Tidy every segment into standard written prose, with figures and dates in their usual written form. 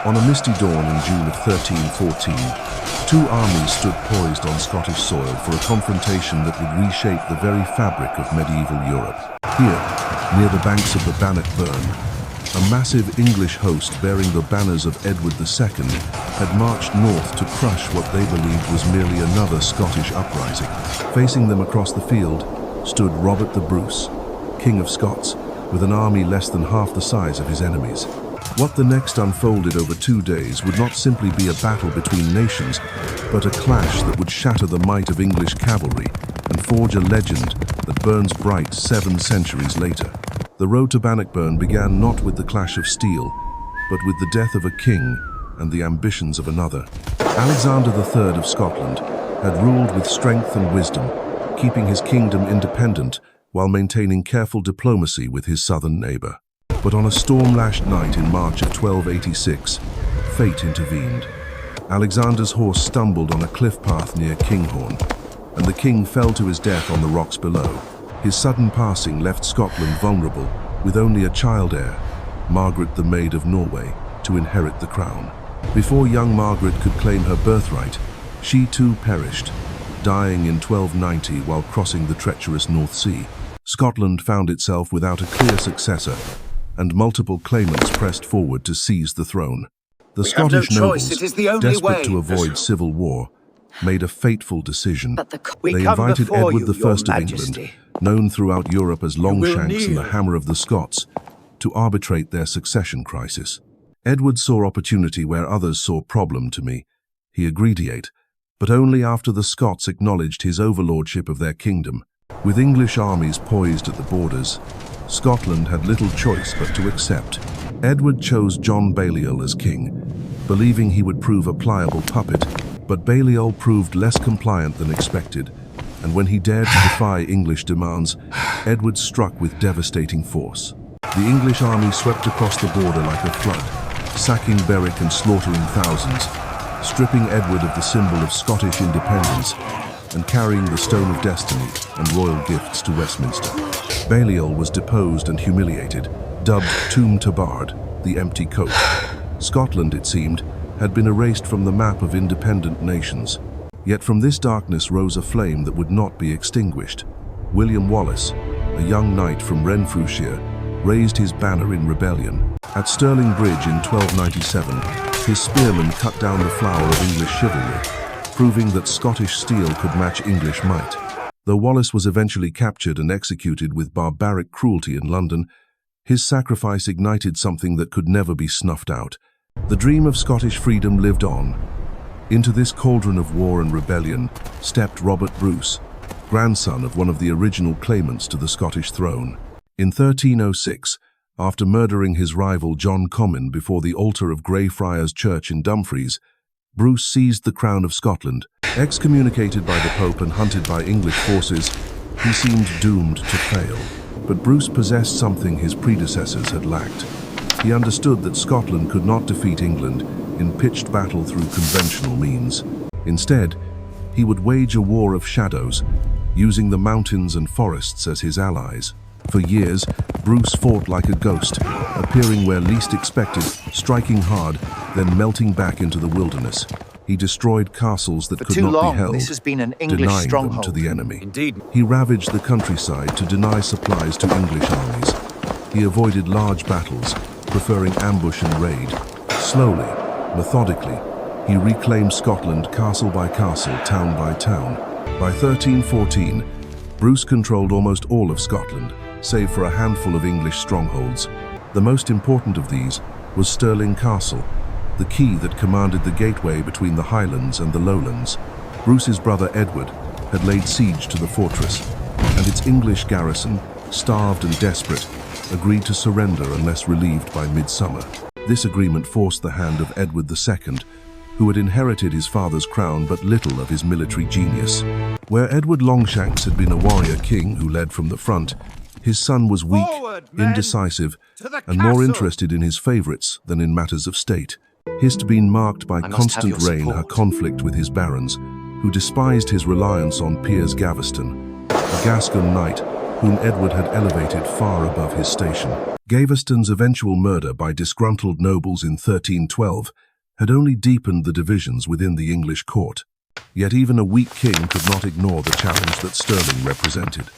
On a misty dawn in June of 1314, two armies stood poised on Scottish soil for a confrontation that would reshape the very fabric of medieval Europe. Here, near the banks of the Bannockburn, a massive English host bearing the banners of Edward II had marched north to crush what they believed was merely another Scottish uprising. Facing them across the field stood Robert the Bruce, King of Scots, with an army less than half the size of his enemies. What the next unfolded over 2 days would not simply be a battle between nations, but a clash that would shatter the might of English cavalry and forge a legend that burns bright 7 centuries later. The road to Bannockburn began not with the clash of steel, but with the death of a king and the ambitions of another. Alexander III of Scotland had ruled with strength and wisdom, keeping his kingdom independent while maintaining careful diplomacy with his southern neighbor. But on a storm-lashed night in March of 1286, fate intervened. Alexander's horse stumbled on a cliff path near Kinghorn, and the king fell to his death on the rocks below. His sudden passing left Scotland vulnerable, with only a child heir, Margaret the Maid of Norway, to inherit the crown. Before young Margaret could claim her birthright, she too perished, dying in 1290 while crossing the treacherous North Sea. Scotland found itself without a clear successor, and multiple claimants pressed forward to seize the throne. The Scottish nobles, desperate to avoid civil war, made a fateful decision. They invited Edward I of England, known throughout Europe as Longshanks and the Hammer of the Scots, to arbitrate their succession crisis. Edward saw opportunity where others saw problem to me. He agreed, but only after the Scots acknowledged his overlordship of their kingdom. With English armies poised at the borders, Scotland had little choice but to accept. Edward chose John Balliol as king, believing he would prove a pliable puppet, but Balliol proved less compliant than expected, and when he dared to defy English demands, Edward struck with devastating force. The English army swept across the border like a flood, sacking Berwick and slaughtering thousands, stripping Edward of the symbol of Scottish independence and carrying the Stone of Destiny and royal gifts to Westminster. Balliol was deposed and humiliated, dubbed Tomb Tabard, the empty coat. Scotland, it seemed, had been erased from the map of independent nations. Yet from this darkness rose a flame that would not be extinguished. William Wallace, a young knight from Renfrewshire, raised his banner in rebellion. At Stirling Bridge in 1297, his spearmen cut down the flower of English chivalry, proving that Scottish steel could match English might. Though Wallace was eventually captured and executed with barbaric cruelty in London, his sacrifice ignited something that could never be snuffed out. The dream of Scottish freedom lived on. Into this cauldron of war and rebellion stepped Robert Bruce, grandson of one of the original claimants to the Scottish throne. In 1306, after murdering his rival John Comyn before the altar of Greyfriars Church in Dumfries, Bruce seized the crown of Scotland. Excommunicated by the Pope and hunted by English forces, he seemed doomed to fail. But Bruce possessed something his predecessors had lacked. He understood that Scotland could not defeat England in pitched battle through conventional means. Instead, he would wage a war of shadows, using the mountains and forests as his allies. For years, Bruce fought like a ghost, appearing where least expected, striking hard, then melting back into the wilderness. He destroyed castles that could not be held, this has been an English denying stronghold them to the enemy. Indeed. He ravaged the countryside to deny supplies to English armies. He avoided large battles, preferring ambush and raid. Slowly, methodically, he reclaimed Scotland castle by castle, town by town. By 1314, Bruce controlled almost all of Scotland, save for a handful of English strongholds. The most important of these was Stirling Castle, the key that commanded the gateway between the Highlands and the Lowlands. Bruce's brother Edward had laid siege to the fortress, and its English garrison, starved and desperate, agreed to surrender unless relieved by midsummer. This agreement forced the hand of Edward II, who had inherited his father's crown but little of his military genius. Where Edward Longshanks had been a warrior king who led from the front, his son was weak, indecisive, and more interested in his favorites than in matters of state. His had been marked by constant reign a conflict with his barons, who despised his reliance on Piers Gaveston, a Gascon knight whom Edward had elevated far above his station. Gaveston's eventual murder by disgruntled nobles in 1312 had only deepened the divisions within the English court. Yet even a weak king could not ignore the challenge that Stirling represented.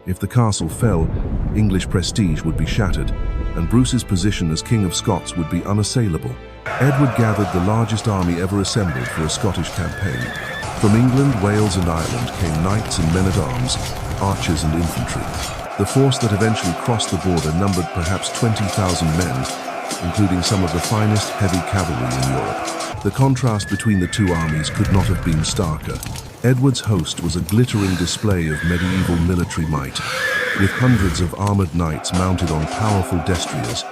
If the castle fell, English prestige would be shattered, and Bruce's position as King of Scots would be unassailable. Edward gathered the largest army ever assembled for a Scottish campaign. From England, Wales and Ireland came knights and men-at-arms, archers and infantry. The force that eventually crossed the border numbered perhaps 20,000 men, including some of the finest heavy cavalry in Europe. The contrast between the two armies could not have been starker. Edward's host was a glittering display of medieval military might, with hundreds of armored knights mounted on powerful destriers,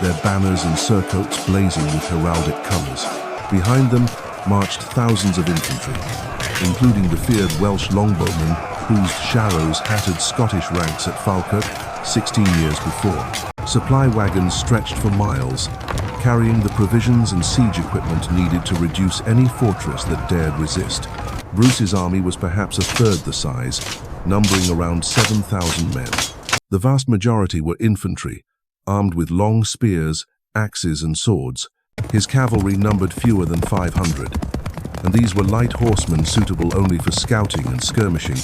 their banners and surcoats blazing with heraldic colors. Behind them marched thousands of infantry, including the feared Welsh longbowmen whose sharrows hatted Scottish ranks at Falkirk 16 years before. Supply wagons stretched for miles, carrying the provisions and siege equipment needed to reduce any fortress that dared resist. Bruce's army was perhaps a third the size, numbering around 7,000 men. The vast majority were infantry, armed with long spears, axes and swords. His cavalry numbered fewer than 500, and these were light horsemen suitable only for scouting and skirmishing,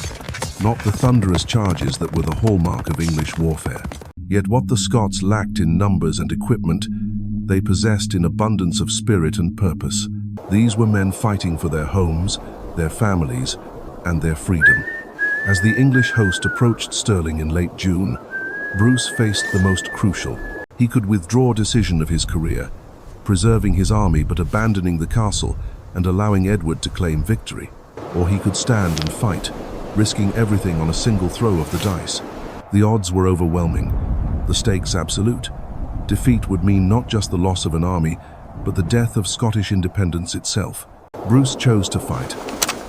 not the thunderous charges that were the hallmark of English warfare. Yet what the Scots lacked in numbers and equipment, they possessed in abundance of spirit and purpose. These were men fighting for their homes, their families, and their freedom. As the English host approached Stirling in late June, Bruce faced the most crucial. He could withdraw decision of his career, preserving his army but abandoning the castle and allowing Edward to claim victory. Or he could stand and fight, risking everything on a single throw of the dice. The odds were overwhelming, the stakes absolute. Defeat would mean not just the loss of an army, but the death of Scottish independence itself. Bruce chose to fight,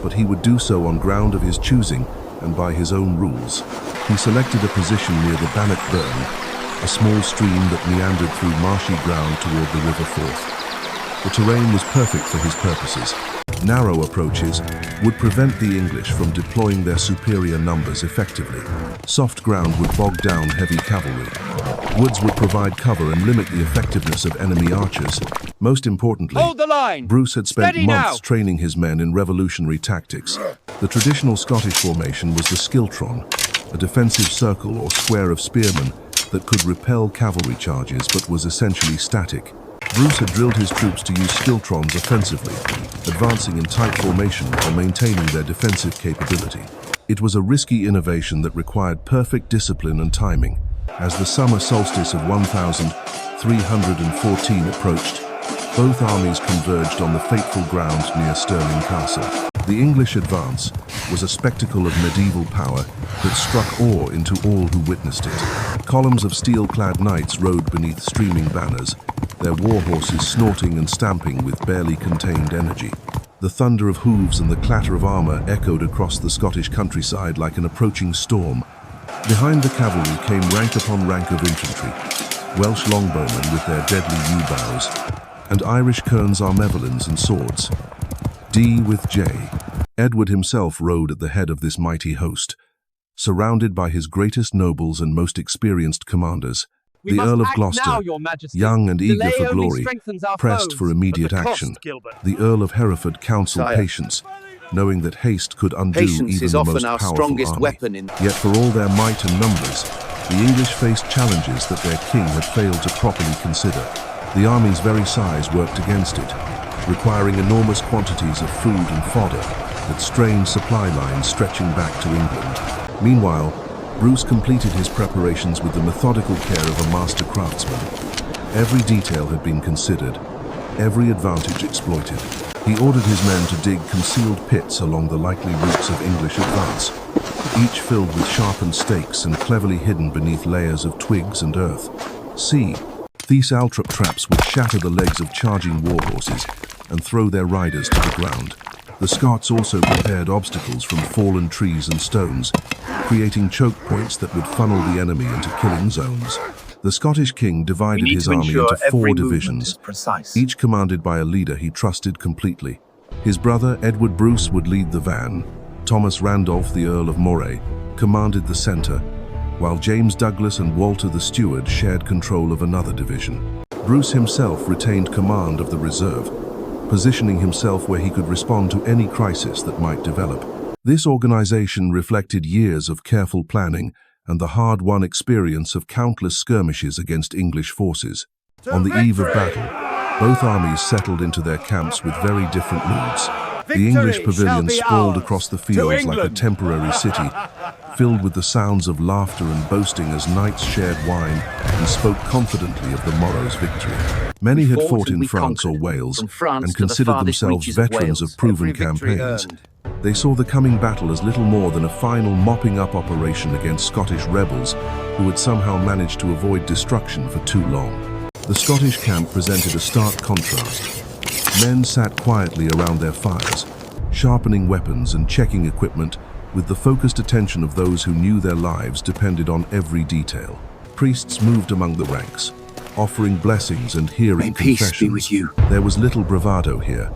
but he would do so on ground of his choosing and by his own rules. He selected a position near the Bannockburn, a small stream that meandered through marshy ground toward the River Forth. The terrain was perfect for his purposes. Narrow approaches would prevent the English from deploying their superior numbers effectively. Soft ground would bog down heavy cavalry. Woods would provide cover and limit the effectiveness of enemy archers. Most importantly, hold the line. Bruce had spent Steady months now. training his men in revolutionary tactics. The traditional Scottish formation was the schiltron, a defensive circle or square of spearmen that could repel cavalry charges but was essentially static. Bruce had drilled his troops to use schiltrons offensively, advancing in tight formation while maintaining their defensive capability. It was a risky innovation that required perfect discipline and timing. As the summer solstice of 1314 approached, both armies converged on the fateful ground near Stirling Castle. The English advance was a spectacle of medieval power that struck awe into all who witnessed it. Columns of steel-clad knights rode beneath streaming banners, their war horses snorting and stamping with barely contained energy. The thunder of hooves and the clatter of armor echoed across the Scottish countryside like an approaching storm. Behind the cavalry came rank upon rank of infantry, Welsh longbowmen with their deadly yew-bows, and Irish kerns armevelins and swords. D with J. Edward himself rode at the head of this mighty host, surrounded by his greatest nobles and most experienced commanders. The Earl of Gloucester, young and eager for glory, pressed for immediate action. The Earl of Hereford counseled patience, knowing that haste could undo even the most powerful army. Yet for all their might and numbers, the English faced challenges that their king had failed to properly consider. The army's very size worked against it, requiring enormous quantities of food and fodder that strained supply lines stretching back to England. Meanwhile, Bruce completed his preparations with the methodical care of a master craftsman. Every detail had been considered, every advantage exploited. He ordered his men to dig concealed pits along the likely routes of English advance, each filled with sharpened stakes and cleverly hidden beneath layers of twigs and earth. See, these altrap traps would shatter the legs of charging war horses and throw their riders to the ground. The Scots also prepared obstacles from fallen trees and stones, creating choke points that would funnel the enemy into killing zones. The Scottish king divided his army into 4 divisions, each commanded by a leader he trusted completely. His brother, Edward Bruce, would lead the van. Thomas Randolph, the Earl of Moray, commanded the centre, while James Douglas and Walter the Steward shared control of another division. Bruce himself retained command of the reserve, positioning himself where he could respond to any crisis that might develop. This organization reflected years of careful planning and the hard-won experience of countless skirmishes against English forces. On the eve of battle, both armies settled into their camps with very different moods. The English pavilion sprawled across the fields like a temporary city, filled with the sounds of laughter and boasting as knights shared wine and spoke confidently of the morrow's victory. Many had fought in France or Wales and considered themselves veterans of proven campaigns. They saw the coming battle as little more than a final mopping-up operation against Scottish rebels who had somehow managed to avoid destruction for too long. The Scottish camp presented a stark contrast. Men sat quietly around their fires, sharpening weapons and checking equipment with the focused attention of those who knew their lives depended on every detail. Priests moved among the ranks, offering blessings and hearing confessions. Peace be with you. There was little bravado here,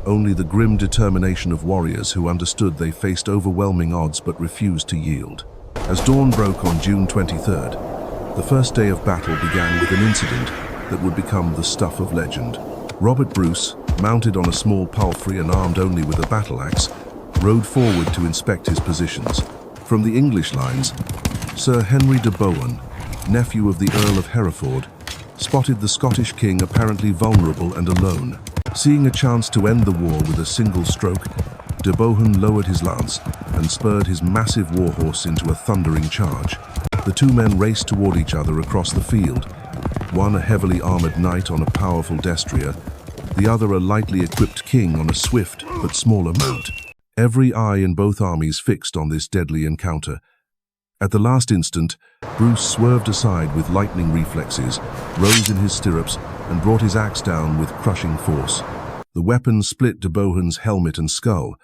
only the grim determination of warriors who understood they faced overwhelming odds but refused to yield. As dawn broke on June 23rd, the first day of battle began with an incident that would become the stuff of legend. Robert Bruce, mounted on a small palfrey and armed only with a battle axe, rode forward to inspect his positions. From the English lines, Sir Henry de Bohun, nephew of the Earl of Hereford, spotted the Scottish king apparently vulnerable and alone. Seeing a chance to end the war with a single stroke, de Bohun lowered his lance and spurred his massive warhorse into a thundering charge. The two men raced toward each other across the field, one a heavily armored knight on a powerful destrier, the other a lightly equipped king on a swift but smaller mount. Every eye in both armies fixed on this deadly encounter. At the last instant, Bruce swerved aside with lightning reflexes, rose in his stirrups, and brought his axe down with crushing force. The weapon split de Bohun's helmet and skull,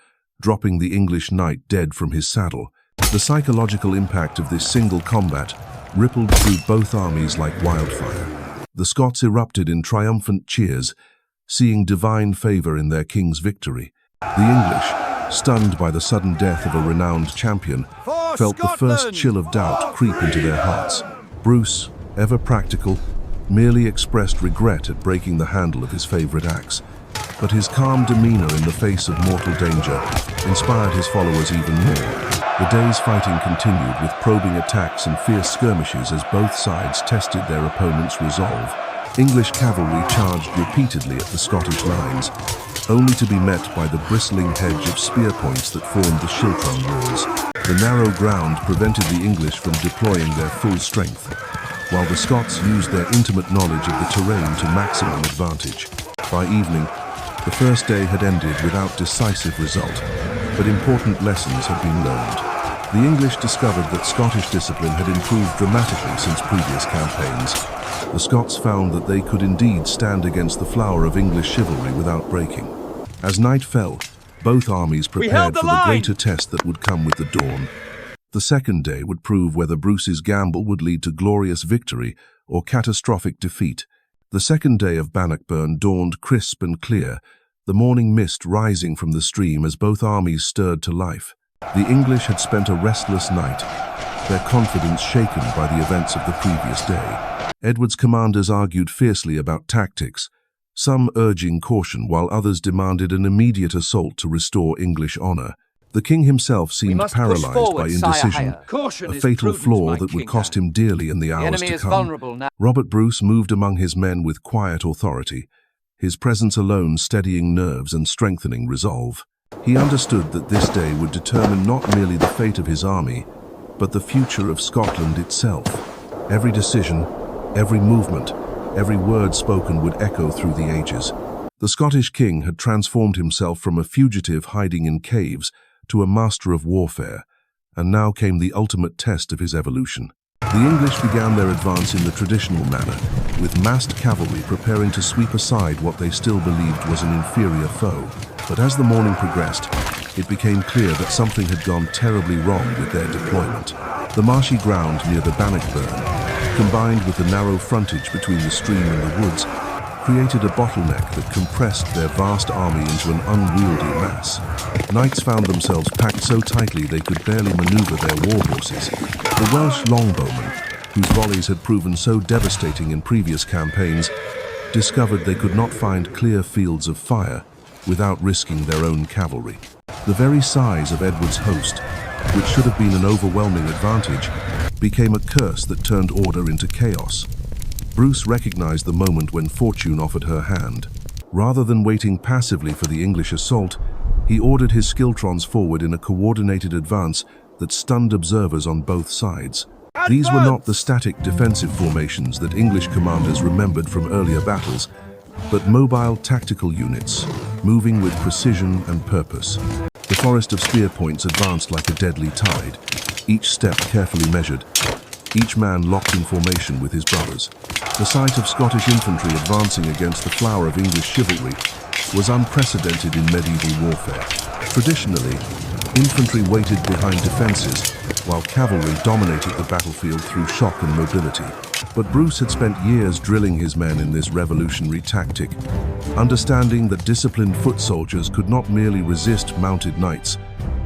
dropping the English knight dead from his saddle. The psychological impact of this single combat rippled through both armies like wildfire. The Scots erupted in triumphant cheers, seeing divine favor in their king's victory. The English, stunned by the sudden death of a renowned champion, felt the first chill of doubt creep into their hearts. Bruce, ever practical, merely expressed regret at breaking the handle of his favorite axe, but his calm demeanor in the face of mortal danger inspired his followers even more. The day's fighting continued with probing attacks and fierce skirmishes as both sides tested their opponent's resolve. English cavalry charged repeatedly at the Scottish lines, only to be met by the bristling hedge of spear points that formed the Schiltron walls. The narrow ground prevented the English from deploying their full strength, while the Scots used their intimate knowledge of the terrain to maximum advantage. By evening, the first day had ended without decisive result, but important lessons had been learned. The English discovered that Scottish discipline had improved dramatically since previous campaigns. The Scots found that they could indeed stand against the flower of English chivalry without breaking. As night fell, both armies prepared for the greater test that would come with the dawn. The second day would prove whether Bruce's gamble would lead to glorious victory or catastrophic defeat. The second day of Bannockburn dawned crisp and clear, the morning mist rising from the stream as both armies stirred to life. The English had spent a restless night, their confidence shaken by the events of the previous day. Edward's commanders argued fiercely about tactics, some urging caution while others demanded an immediate assault to restore English honor. The king himself seemed paralyzed by indecision, a fatal flaw that would cost him dearly in the hours to come. Robert Bruce moved among his men with quiet authority, his presence alone steadying nerves and strengthening resolve. He understood that this day would determine not merely the fate of his army, but the future of Scotland itself. Every decision, every movement, every word spoken would echo through the ages. The Scottish king had transformed himself from a fugitive hiding in caves to a master of warfare, and now came the ultimate test of his evolution. The English began their advance in the traditional manner, with massed cavalry preparing to sweep aside what they still believed was an inferior foe. But as the morning progressed, it became clear that something had gone terribly wrong with their deployment. The marshy ground near the Bannockburn, combined with the narrow frontage between the stream and the woods, created a bottleneck that compressed their vast army into an unwieldy mass. Knights found themselves packed so tightly they could barely maneuver their war horses. The Welsh longbowmen, whose volleys had proven so devastating in previous campaigns, discovered they could not find clear fields of fire without risking their own cavalry. The very size of Edward's host, which should have been an overwhelming advantage, became a curse that turned order into chaos. Bruce recognized the moment when fortune offered her hand. Rather than waiting passively for the English assault, he ordered his schiltrons forward in a coordinated advance that stunned observers on both sides. These were not the static defensive formations that English commanders remembered from earlier battles, but mobile tactical units, moving with precision and purpose. The forest of spear points advanced like a deadly tide, each step carefully measured, each man locked in formation with his brothers. The sight of Scottish infantry advancing against the flower of English chivalry was unprecedented in medieval warfare. Traditionally, infantry waited behind defenses, while cavalry dominated the battlefield through shock and mobility. But Bruce had spent years drilling his men in this revolutionary tactic, understanding that disciplined foot soldiers could not merely resist mounted knights,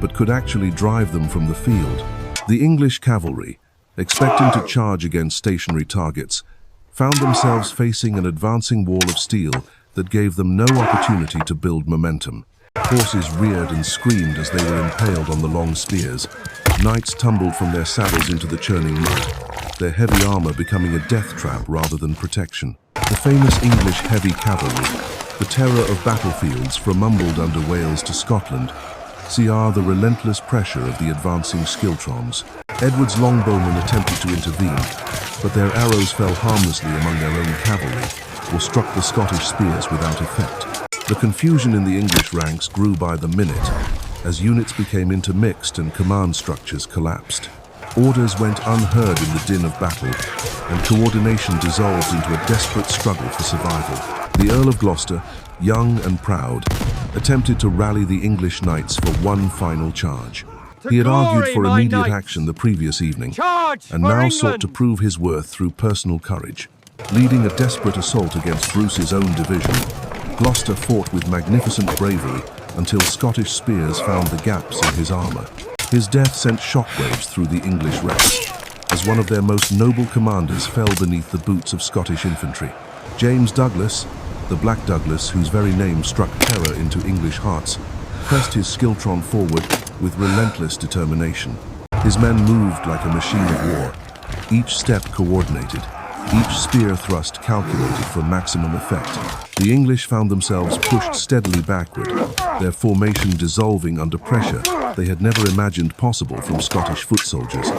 but could actually drive them from the field. The English cavalry, expecting to charge against stationary targets, found themselves facing an advancing wall of steel that gave them no opportunity to build momentum. Horses reared and screamed as they were impaled on the long spears. Knights tumbled from their saddles into the churning mud, their heavy armor becoming a death trap rather than protection. The famous English heavy cavalry, the terror of battlefields from Mumbled under Wales to Scotland, CR the relentless pressure of the advancing schiltrons. Edward's longbowmen attempted to intervene, but their arrows fell harmlessly among their own cavalry, or struck the Scottish spears without effect. The confusion in the English ranks grew by the minute, as units became intermixed and command structures collapsed. Orders went unheard in the din of battle, and coordination dissolved into a desperate struggle for survival. The Earl of Gloucester, young and proud, attempted to rally the English knights for one final charge. He had argued for immediate action the previous evening, and now sought to prove his worth through personal courage. Leading a desperate assault against Bruce's own division, Gloucester fought with magnificent bravery until Scottish spears found the gaps in his armor. His death sent shockwaves through the English ranks, as one of their most noble commanders fell beneath the boots of Scottish infantry. James Douglas, the Black Douglas whose very name struck terror into English hearts, pressed his schiltron forward with relentless determination. His men moved like a machine of war, each step coordinated, each spear thrust calculated for maximum effect. The English found themselves pushed steadily backward, their formation dissolving under pressure they had never imagined possible from Scottish foot soldiers.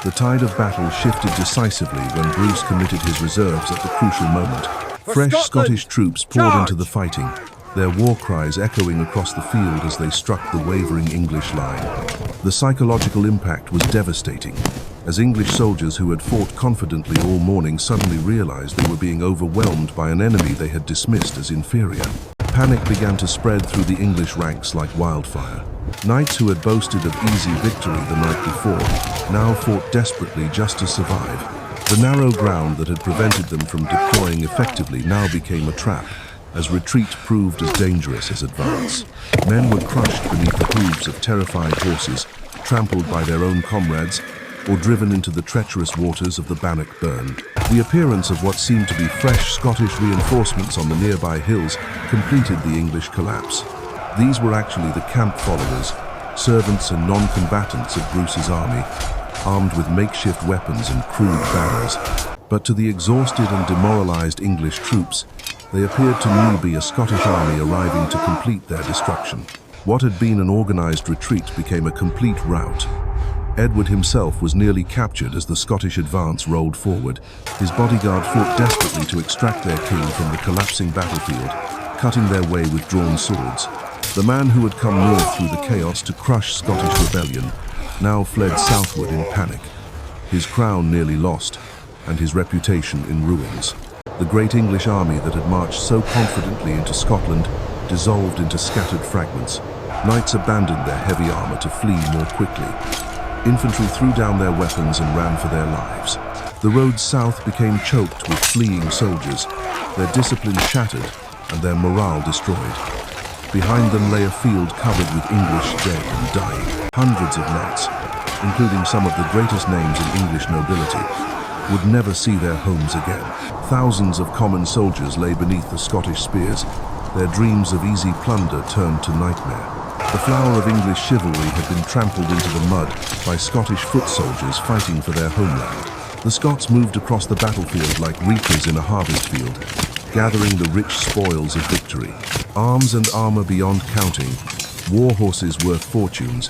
The tide of battle shifted decisively when Bruce committed his reserves at the crucial moment. Fresh Scottish troops poured into the fighting, their war cries echoing across the field as they struck the wavering English line. The psychological impact was devastating, as English soldiers who had fought confidently all morning suddenly realized they were being overwhelmed by an enemy they had dismissed as inferior. Panic began to spread through the English ranks like wildfire. Knights who had boasted of easy victory the night before now fought desperately just to survive. The narrow ground that had prevented them from deploying effectively now became a trap, as retreat proved as dangerous as advance. Men were crushed beneath the hooves of terrified horses, trampled by their own comrades, or driven into the treacherous waters of the Bannockburn. The appearance of what seemed to be fresh Scottish reinforcements on the nearby hills completed the English collapse. These were actually the camp followers, servants and non-combatants of Bruce's army, armed with makeshift weapons and crude banners. But to the exhausted and demoralized English troops, they appeared to me be a Scottish army arriving to complete their destruction. What had been an organized retreat became a complete rout. Edward himself was nearly captured as the Scottish advance rolled forward. His bodyguard fought desperately to extract their king from the collapsing battlefield, cutting their way with drawn swords. The man who had come north through the chaos to crush Scottish rebellion now fled southward in panic, his crown nearly lost and his reputation in ruins. The great English army that had marched so confidently into Scotland dissolved into scattered fragments. Knights abandoned their heavy armor to flee more quickly. Infantry threw down their weapons and ran for their lives. The road south became choked with fleeing soldiers, their discipline shattered and their morale destroyed. Behind them lay a field covered with English dead and dying. Hundreds of knights, including some of the greatest names in English nobility, would never see their homes again. Thousands of common soldiers lay beneath the Scottish spears, their dreams of easy plunder turned to nightmare. The flower of English chivalry had been trampled into the mud by Scottish foot soldiers fighting for their homeland. The Scots moved across the battlefield like reapers in a harvest field, gathering the rich spoils of victory. Arms and armor beyond counting, war horses worth fortunes,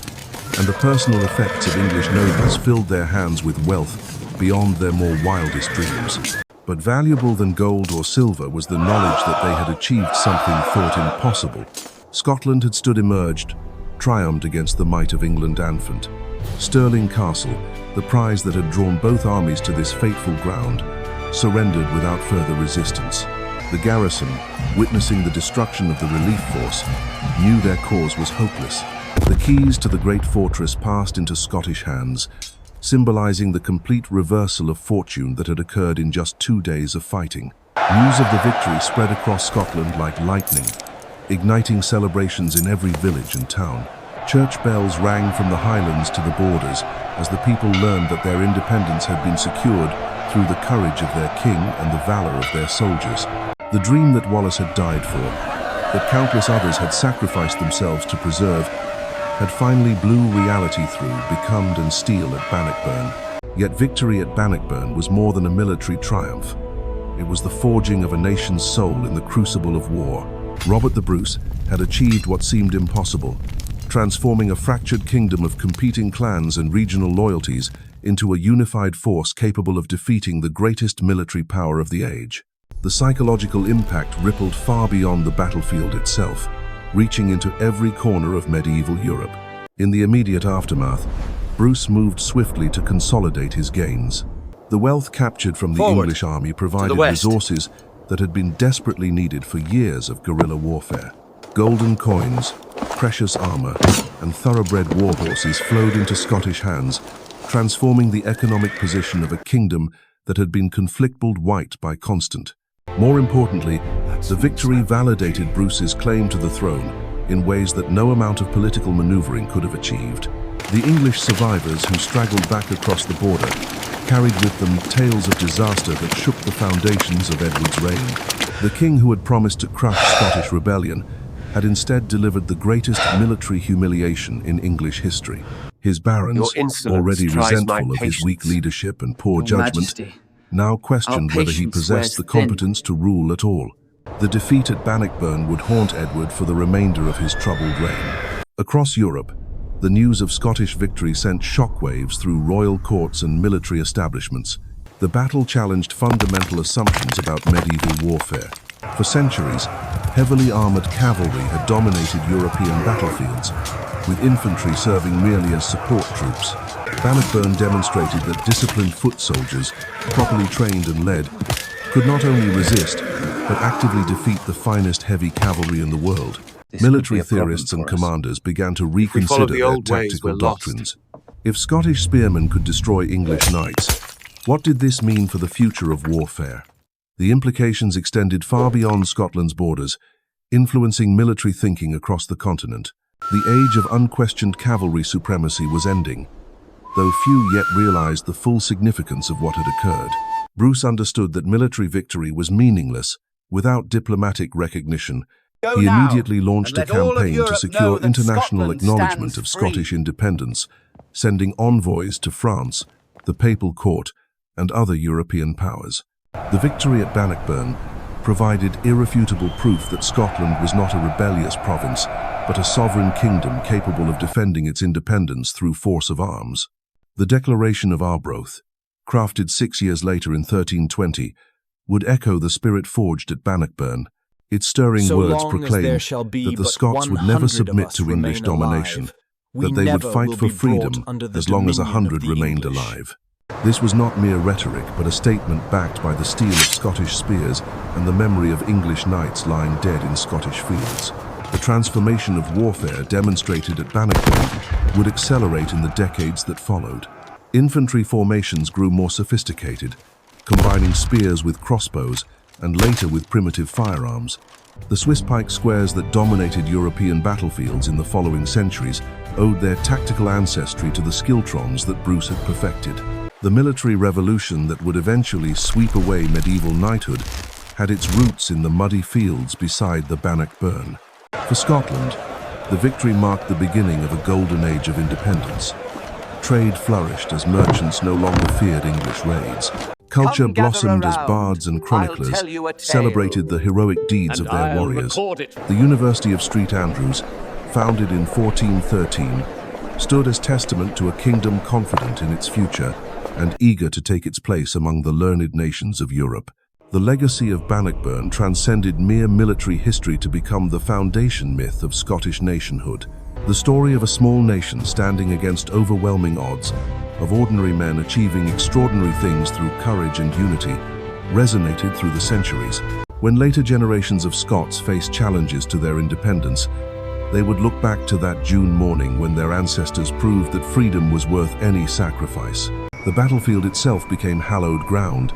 and the personal effects of English nobles filled their hands with wealth beyond their more wildest dreams. But valuable than gold or silver was the knowledge that they had achieved something thought impossible. Scotland had stood emerged, triumphed against the might of England Anfant. Stirling Castle, the prize that had drawn both armies to this fateful ground, surrendered without further resistance. The garrison, witnessing the destruction of the relief force, knew their cause was hopeless. The keys to the great fortress passed into Scottish hands, symbolizing the complete reversal of fortune that had occurred in just 2 days of fighting. News of the victory spread across Scotland like lightning, igniting celebrations in every village and town. Church bells rang from the Highlands to the borders as the people learned that their independence had been secured through the courage of their king and the valor of their soldiers. The dream that Wallace had died for, that countless others had sacrificed themselves to preserve, had finally blew reality through, becalmed and steel at Bannockburn. Yet victory at Bannockburn was more than a military triumph. It was the forging of a nation's soul in the crucible of war. Robert the Bruce had achieved what seemed impossible, transforming a fractured kingdom of competing clans and regional loyalties into a unified force capable of defeating the greatest military power of the age. The psychological impact rippled far beyond the battlefield itself, reaching into every corner of medieval Europe. In the immediate aftermath, Bruce moved swiftly to consolidate his gains. The wealth captured from the English army provided resources that had been desperately needed for years of guerrilla warfare. Golden coins, precious armor, and thoroughbred war horses flowed into Scottish hands, transforming the economic position of a kingdom that had been conflict-bald white by constant. More importantly, the victory validated Bruce's claim to the throne in ways that no amount of political maneuvering could have achieved. The English survivors who straggled back across the border carried with them tales of disaster that shook the foundations of Edward's reign. The king who had promised to crush Scottish rebellion had instead delivered the greatest military humiliation in English history. His barons, already resentful of his weak leadership and poor judgment, now questioned whether he possessed the competence to rule at all. The defeat at Bannockburn would haunt Edward for the remainder of his troubled reign. Across Europe, the news of Scottish victory sent shockwaves through royal courts and military establishments. The battle challenged fundamental assumptions about medieval warfare. For centuries, heavily armored cavalry had dominated European battlefields, with infantry serving merely as support troops. Bannockburn demonstrated that disciplined foot soldiers, properly trained and led, could not only resist, but actively defeat the finest heavy cavalry in the world. Military theorists and commanders began to reconsider their tactical doctrines. If Scottish spearmen could destroy English knights, what did this mean for the future of warfare? The implications extended far beyond Scotland's borders, influencing military thinking across the continent. The age of unquestioned cavalry supremacy was ending, though few yet realized the full significance of what had occurred. Bruce understood that military victory was meaningless without diplomatic recognition. He immediately launched a campaign to secure international acknowledgement of Scottish independence, sending envoys to France, the Papal Court, and other European powers. The victory at Bannockburn provided irrefutable proof that Scotland was not a rebellious province, but a sovereign kingdom capable of defending its independence through force of arms. The Declaration of Arbroath, crafted 6 years later in 1320, would echo the spirit forged at Bannockburn. Its stirring words proclaimed that the Scots would never submit to English domination, that they would fight for freedom as long as 100 remained alive. This was not mere rhetoric, but a statement backed by the steel of Scottish spears and the memory of English knights lying dead in Scottish fields. The transformation of warfare demonstrated at Bannockburn would accelerate in the decades that followed. Infantry formations grew more sophisticated, combining spears with crossbows and later with primitive firearms. The Swiss pike squares that dominated European battlefields in the following centuries owed their tactical ancestry to the schiltrons that Bruce had perfected. The military revolution that would eventually sweep away medieval knighthood had its roots in the muddy fields beside the Bannockburn. For Scotland, the victory marked the beginning of a golden age of independence. Trade flourished as merchants no longer feared English raids. Culture blossomed as bards and chroniclers celebrated the heroic deeds of their warriors. The University of St Andrews, founded in 1413, stood as testament to a kingdom confident in its future and eager to take its place among the learned nations of Europe. The legacy of Bannockburn transcended mere military history to become the foundation myth of Scottish nationhood. The story of a small nation standing against overwhelming odds, of ordinary men achieving extraordinary things through courage and unity, resonated through the centuries. When later generations of Scots faced challenges to their independence, they would look back to that June morning when their ancestors proved that freedom was worth any sacrifice. The battlefield itself became hallowed ground,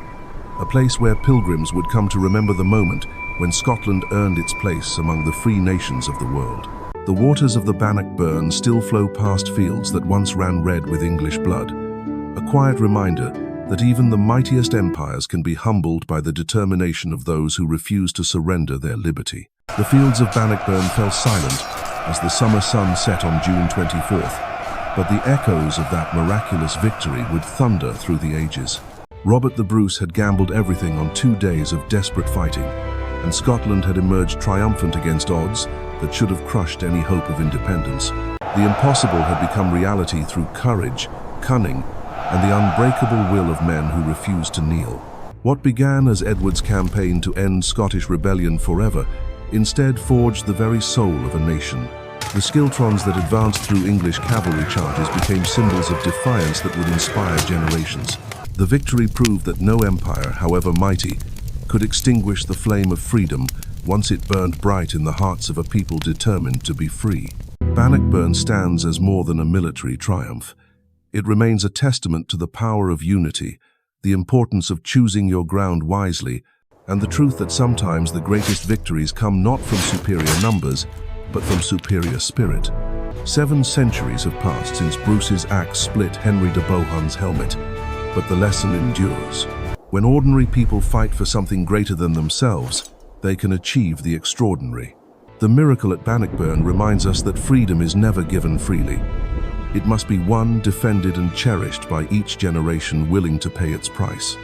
a place where pilgrims would come to remember the moment when Scotland earned its place among the free nations of the world. The waters of the Bannockburn still flow past fields that once ran red with English blood, a quiet reminder that even the mightiest empires can be humbled by the determination of those who refuse to surrender their liberty. The fields of Bannockburn fell silent as the summer sun set on June 24th, but the echoes of that miraculous victory would thunder through the ages. Robert the Bruce had gambled everything on 2 days of desperate fighting, and Scotland had emerged triumphant against odds that should have crushed any hope of independence. The impossible had become reality through courage, cunning, and the unbreakable will of men who refused to kneel. What began as Edward's campaign to end Scottish rebellion forever instead forged the very soul of a nation. The schiltrons that advanced through English cavalry charges became symbols of defiance that would inspire generations. The victory proved that no empire, however mighty, could extinguish the flame of freedom once it burned bright in the hearts of a people determined to be free. Bannockburn stands as more than a military triumph. It remains a testament to the power of unity, the importance of choosing your ground wisely, and the truth that sometimes the greatest victories come not from superior numbers, but from superior spirit. 7 centuries have passed since Bruce's axe split Henry de Bohun's helmet, but the lesson endures. When ordinary people fight for something greater than themselves, they can achieve the extraordinary. The miracle at Bannockburn reminds us that freedom is never given freely. It must be won, defended, and cherished by each generation willing to pay its price.